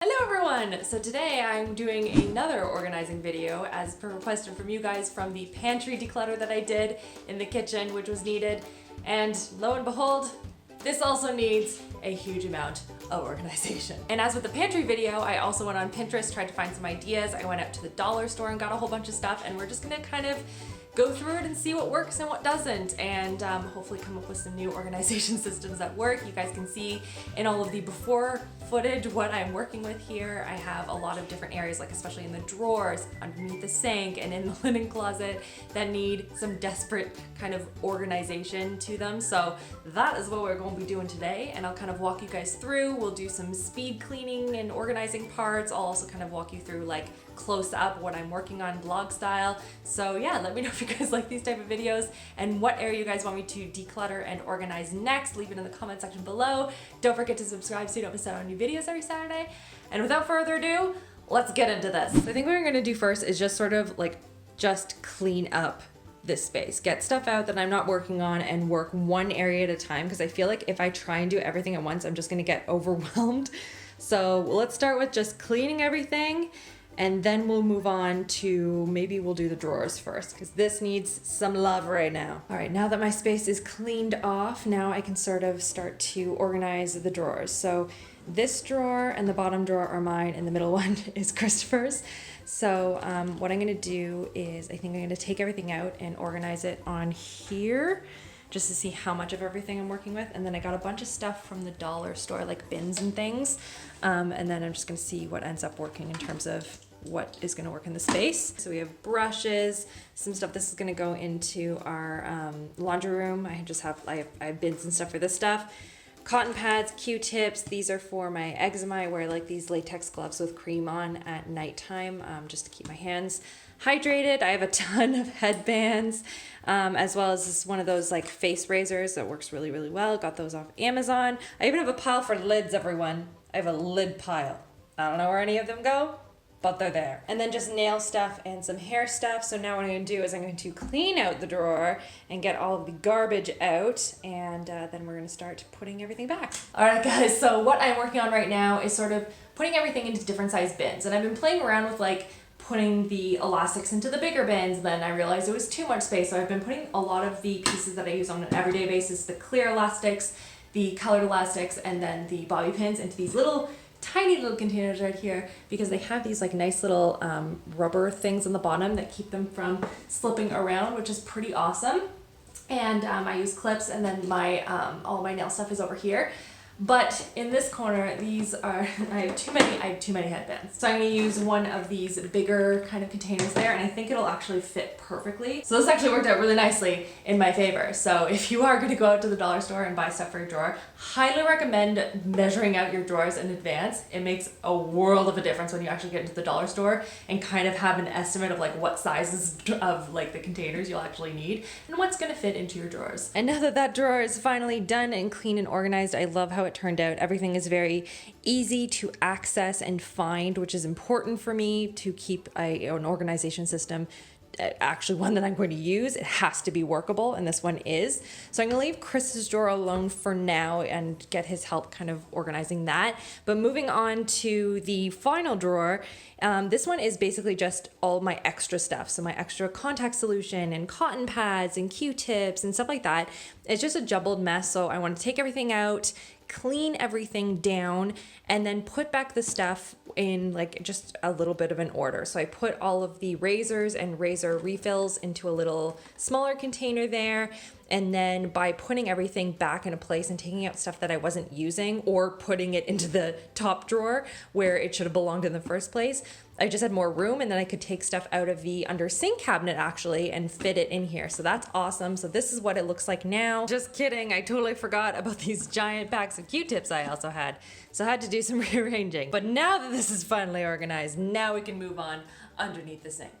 Hello everyone! So today I'm doing another organizing video as per requested from you guys from the pantry declutter that I did in the kitchen, which was needed. And lo and behold, this also needs a huge amount of organization. And as with the pantry video, I also went on Pinterest, tried to find some ideas. I went out to the dollar store and got a whole bunch of stuff, and we're just gonna kind of go through it and see what works and what doesn't, and hopefully come up with some new organization systems that work. You guys can see in all of the before footage what I'm working with here. I have a lot of different areas, like especially in the drawers, underneath the sink, and in the linen closet that need some desperate kind of organization to them. So that is what we're going to be doing today, and I'll kind of walk you guys through. We'll do some speed cleaning and organizing parts. I'll also kind of walk you through like close up what I'm working on vlog style. So yeah, let me know if you guys like these type of videos and what area you guys want me to declutter and organize next. Leave it in the comment section below. Don't forget to subscribe so you don't miss out on new videos every Saturday. And without further ado, let's get into this. So I think what we're gonna do first is just sort of like just clean up this space, get stuff out that I'm not working on and work one area at a time, because I feel like if I try and do everything at once, I'm just gonna get overwhelmed. So let's start with just cleaning everything, and then we'll move on to, maybe we'll do the drawers first, because this needs some love right now. All right, now that my space is cleaned off, now I can sort of start to organize the drawers. So this drawer and the bottom drawer are mine, and the middle one is Christopher's. So what I'm gonna do is, I think I'm gonna take everything out and organize it on here, just to see how much of everything I'm working with. And then I got a bunch of stuff from the dollar store, like bins and things. And then I'm just gonna see what ends up working in terms of what is gonna work in the space. So we have brushes, some stuff. This is gonna go into our laundry room. I have bins and stuff for this stuff. Cotton pads, Q-tips. These are for my eczema. I wear like these latex gloves with cream on at nighttime, just to keep my hands hydrated. I have a ton of headbands, as well as this one of those like face razors that works really, really well. Got those off Amazon. I even have a pile for lids, everyone. I have a lid pile. I don't know where any of them go, but they're there. And then just nail stuff and some hair stuff. So now what I'm gonna do is I'm going to clean out the drawer and get all of the garbage out, and then we're gonna start putting everything back. All right guys, so what I'm working on right now is sort of putting everything into different size bins. And I've been playing around with like putting the elastics into the bigger bins. Then I realized it was too much space. So I've been putting a lot of the pieces that I use on an everyday basis, the clear elastics, the colored elastics, and then the bobby pins into these tiny little containers right here, because they have these like nice little rubber things on the bottom that keep them from slipping around, which is pretty awesome. And I use clips, and then my all my nail stuff is over here. But in this corner, these are, I have too many headbands. So I'm gonna use one of these bigger kind of containers there, and I think it'll actually fit perfectly. So this actually worked out really nicely in my favor. So if you are gonna go out to the dollar store and buy stuff for your drawer, highly recommend measuring out your drawers in advance. It makes a world of a difference when you actually get into the dollar store and kind of have an estimate of like what sizes of like the containers you'll actually need and what's gonna fit into your drawers. And now that that drawer is finally done and clean and organized, I love how it turned out. Everything is very easy to access and find, which is important for me to keep an organization system. Actually one that I'm going to use. It has to be workable, and this one is. So I'm gonna leave Chris's drawer alone for now and get his help kind of organizing that. But moving on to the final drawer, this one is basically just all my extra stuff. So my extra contact solution and cotton pads and Q-tips and stuff like that. It's just a jumbled mess, so I want to take everything out, clean everything down, and then put back the stuff in like just a little bit of an order. So I put all of the razors and razor refills into a little smaller container there. And then by putting everything back into place and taking out stuff that I wasn't using, or putting it into the top drawer where it should have belonged in the first place, I just had more room, and then I could take stuff out of the under sink cabinet actually and fit it in here. So that's awesome. So this is what it looks like now. Just kidding, I totally forgot about these giant packs of Q-tips I also had. So I had to do some rearranging. But now that this is finally organized, now we can move on underneath the sink.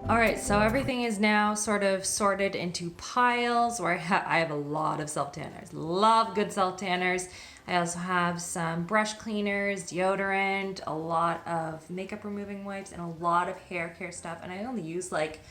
All right, so everything is now sort of sorted into piles where I have a lot of self-tanners. Love good self-tanners. I also have some brush cleaners, deodorant, a lot of makeup removing wipes, and a lot of hair care stuff. And I only use like,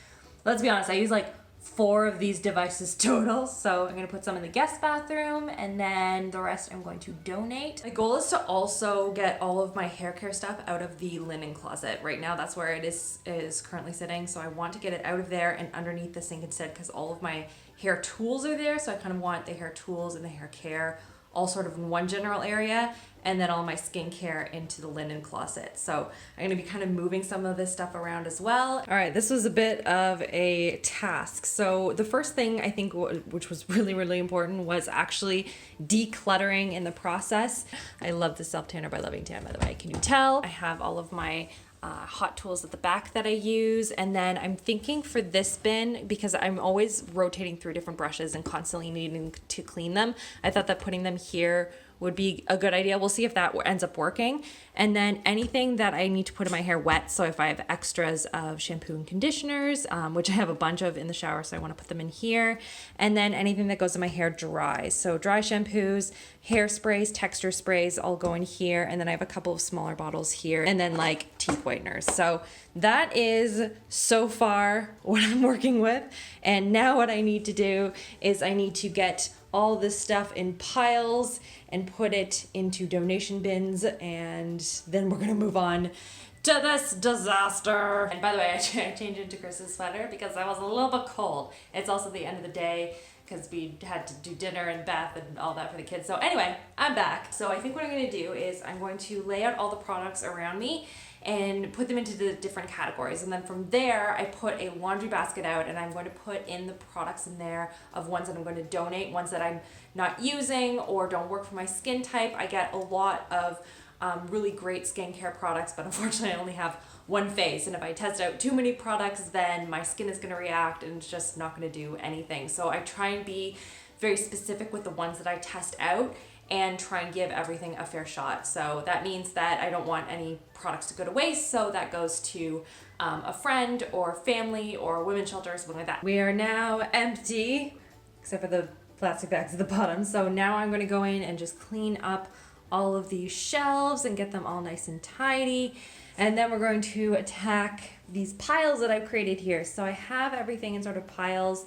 let's be honest, I use like 4 of these devices total. So I'm gonna put some in the guest bathroom and then the rest I'm going to donate. My goal is to also get all of my hair care stuff out of the linen closet. Right now that's where it is currently sitting. So I want to get it out of there and underneath the sink instead, because all of my hair tools are there. So I kind of want the hair tools and the hair care all sort of in one general area, and then all my skincare into the linen closet. So I'm gonna be kind of moving some of this stuff around as well. All right, this was a bit of a task. So the first thing I think, which was really, really important, was actually decluttering in the process. I love the self tanner by Loving Tan, by the way. Can you tell? I have all of my hot tools at the back that I use. And then I'm thinking for this bin, because I'm always rotating through different brushes and constantly needing to clean them, I thought that putting them here would be a good idea. We'll see if that ends up working. And then anything that I need to put in my hair wet. So if I have extras of shampoo and conditioners, which I have a bunch of in the shower, so I want to put them in here. And then anything that goes in my hair dry. So dry shampoos, hairsprays, texture sprays, all go in here. And then I have a couple of smaller bottles here. And then like teeth whiteners. So that is so far what I'm working with. And now what I need to do is I need to get all this stuff in piles and put it into donation bins, and then we're gonna move on to this disaster. And by the way, I changed into Chris's sweater because I was a little bit cold. It's also the end of the day because we had to do dinner and bath and all that for the kids. So anyway, I'm back. So I think what I'm gonna do is I'm going to lay out all the products around me and put them into the different categories. And then from there, I put a laundry basket out and I'm going to put in the products in there of ones that I'm going to donate, ones that I'm not using or don't work for my skin type. I get a lot of really great skincare products, but unfortunately I only have one face. And if I test out too many products, then my skin is going to react and it's just not going to do anything. So I try and be very specific with the ones that I test out and try and give everything a fair shot. So that means that I don't want any products to go to waste, so that goes to a friend or family or women's shelter or something like that. We are now empty, except for the plastic bags at the bottom. So now I'm gonna go in and just clean up all of these shelves and get them all nice and tidy. And then we're going to attack these piles that I've created here. So I have everything in sort of piles.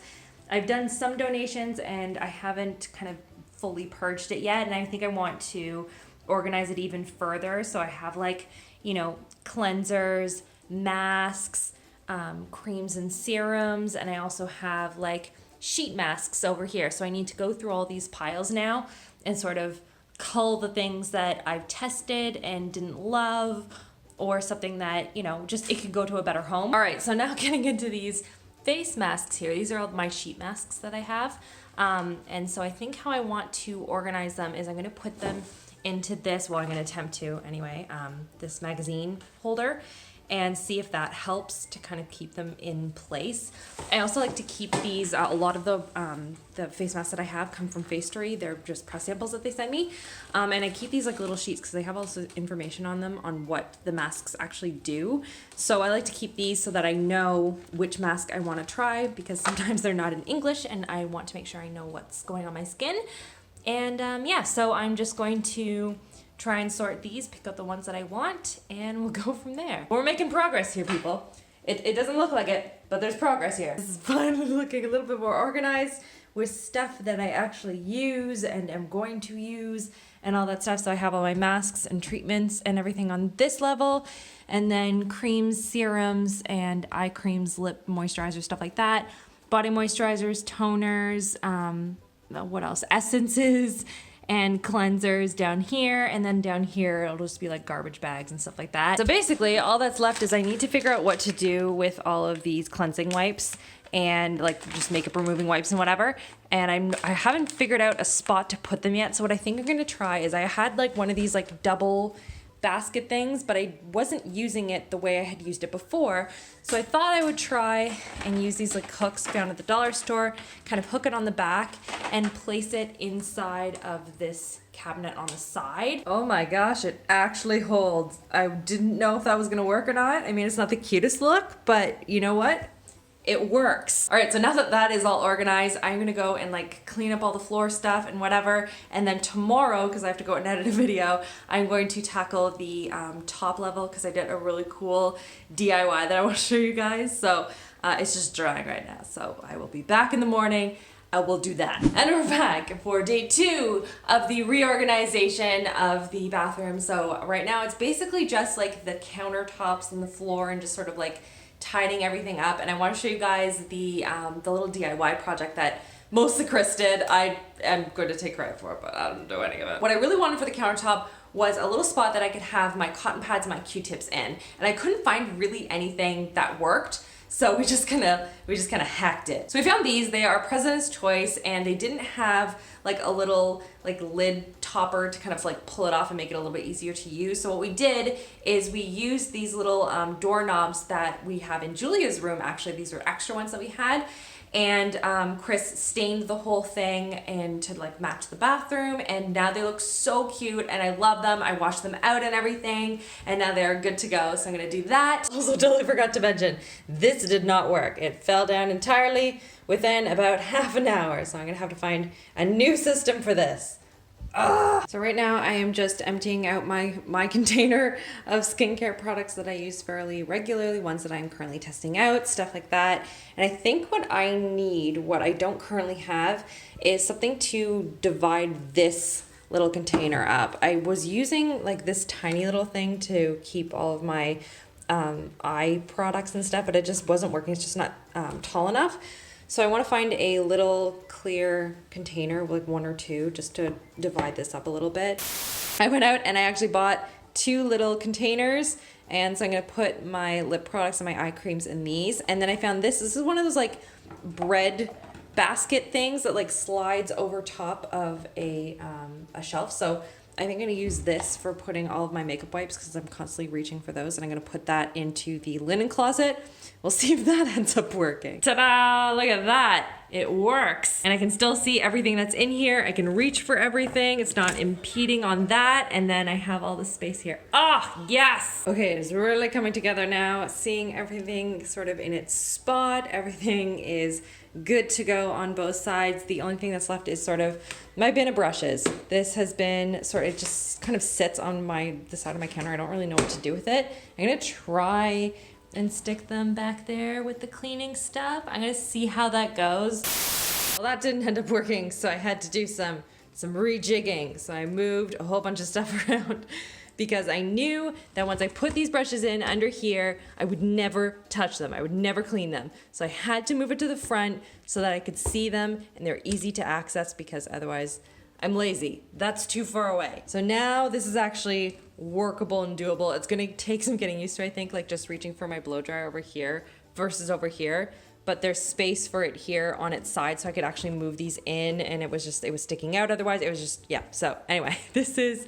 I've done some donations and I haven't kind of fully purged it yet, and I think I want to organize it even further. So I have like, you know, cleansers, masks, creams and serums, and I also have like sheet masks over here. So I need to go through all these piles now and sort of cull the things that I've tested and didn't love, or something that, you know, just it could go to a better home. All right, so now getting into these face masks here. These are all my sheet masks that I have. And so I think how I want to organize them is I'm going to put them into this, well, I'm going to attempt to anyway, this magazine holder, and see if that helps to kind of keep them in place. I also like to keep these, a lot of the face masks that I have come from Facestory. They're just press samples that they send me. And I keep these like little sheets because they have also information on them on what the masks actually do. So I like to keep these so that I know which mask I want to try, because sometimes they're not in English and I want to make sure I know what's going on my skin. And yeah, so I'm just going to try and sort these, pick out the ones that I want, and we'll go from there. We're making progress here, people. It doesn't look like it, but there's progress here. This is finally looking a little bit more organized with stuff that I actually use and am going to use and all that stuff. So I have all my masks and treatments and everything on this level, and then creams, serums, and eye creams, lip moisturizers, stuff like that. Body moisturizers, toners, what else? Essences and cleansers down here, and then down here it'll just be like garbage bags and stuff like that. So basically all that's left is I need to figure out what to do with all of these cleansing wipes and like just makeup removing wipes and whatever, and I haven't figured out a spot to put them yet. So what I think I'm gonna try is, I had like one of these like double basket things, but I wasn't using it the way I had used it before. So I thought I would try and use these like hooks found at the dollar store, kind of hook it on the back and place it inside of this cabinet on the side. Oh my gosh, it actually holds. I didn't know if that was gonna work or not. I mean, it's not the cutest look, but you know what? it works. All right, so now that that is all organized, I'm gonna go and like clean up all the floor stuff and whatever. And then tomorrow, because I have to go and edit a video, I'm going to tackle the top level because I did a really cool DIY that I want to show you guys. So it's just drying right now. So I will be back in the morning. I will do that. And we're back for day 2 of the reorganization of the bathroom. So right now it's basically just like the countertops and the floor and just sort of like tidying everything up. And I want to show you guys the little DIY project that mostly Chris did. I am going to take credit for it, but I don't do any of it. What I really wanted for the countertop was a little spot that I could have my cotton pads and my Q-tips in. And I couldn't find really anything that worked. So we just kind of hacked it. So we found these. They are President's Choice, and they didn't have like a little like lid topper to kind of like pull it off and make it a little bit easier to use. So what we did is we used these little doorknobs that we have in Julia's room. Actually, these were extra ones that we had. And Chris stained the whole thing and to like match the bathroom, and now they look so cute and I love them. I washed them out and everything, and now they're good to go. So I'm gonna do that. Also, totally forgot to mention, this did not work. It fell down entirely within about half an hour. So I'm gonna have to find a new system for this. Ugh. So right now I am just emptying out my container of skincare products that I use fairly regularly, ones that I'm currently testing out, stuff like that. And I think what I need, what I don't currently have, is something to divide this little container up. I was using like this tiny little thing to keep all of my eye products and stuff, but it just wasn't working. It's just not tall enough. So I want to find a little clear container, like 1 or 2, just to divide this up a little bit. I went out and I actually bought 2 little containers, and so I'm going to put my lip products and my eye creams in these. And then I found this. This is one of those like bread basket things that like slides over top of a shelf. So I think I'm going to use this for putting all of my makeup wipes because I'm constantly reaching for those, and I'm going to put that into the linen closet. We'll see if that ends up working. Ta-da! Look at that. It works. And I can still see everything that's in here. I can reach for everything. It's not impeding on that. And then I have all the space here. Ah, yes! Okay, it's really coming together now. Seeing everything sort of in its spot. Everything is good to go on both sides. The only thing that's left is sort of my bin of brushes. This has been it just kind of sits on the side of my counter. I don't really know what to do with it. I'm gonna try and stick them back there with the cleaning stuff. I'm gonna see how that goes. Well, that didn't end up working, so I had to do some rejigging. So I moved a whole bunch of stuff around because I knew that once I put these brushes in under here, I would never touch them. I would never clean them. So I had to move it to the front so that I could see them and they're easy to access, because otherwise I'm lazy. That's too far away. So now this is actually workable and doable. It's gonna take some getting used to, I think, like just reaching for my blow dryer over here versus over here. But there's space for it here on its side, so I could actually move these in, and it was sticking out otherwise. It was just, yeah. So anyway, this is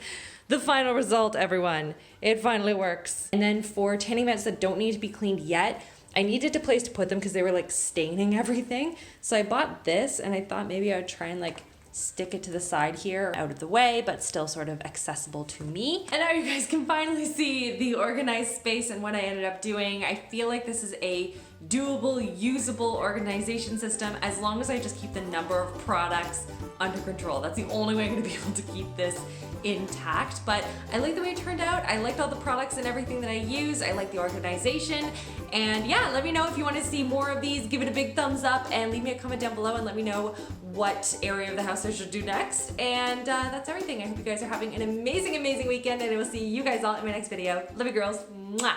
the final result, everyone. It finally works. And then for tanning beds that don't need to be cleaned yet, I needed a place to put them because they were like staining everything. So I bought this, and I thought maybe I would try and like stick it to the side here, out of the way, but still sort of accessible to me. And now you guys can finally see the organized space and what I ended up doing. I feel like this is a doable, usable organization system as long as I just keep the number of products under control. That's the only way I'm gonna be able to keep this intact, but I like the way it turned out. I liked all the products and everything that I use. I like the organization, and yeah, let me know if you want to see more of these. Give it a big thumbs up and leave me a comment down below and let me know what area of the house I should do next. And that's everything. I hope you guys are having an amazing, amazing weekend, and I will see you guys all in my next video. Love you, girls. Mwah!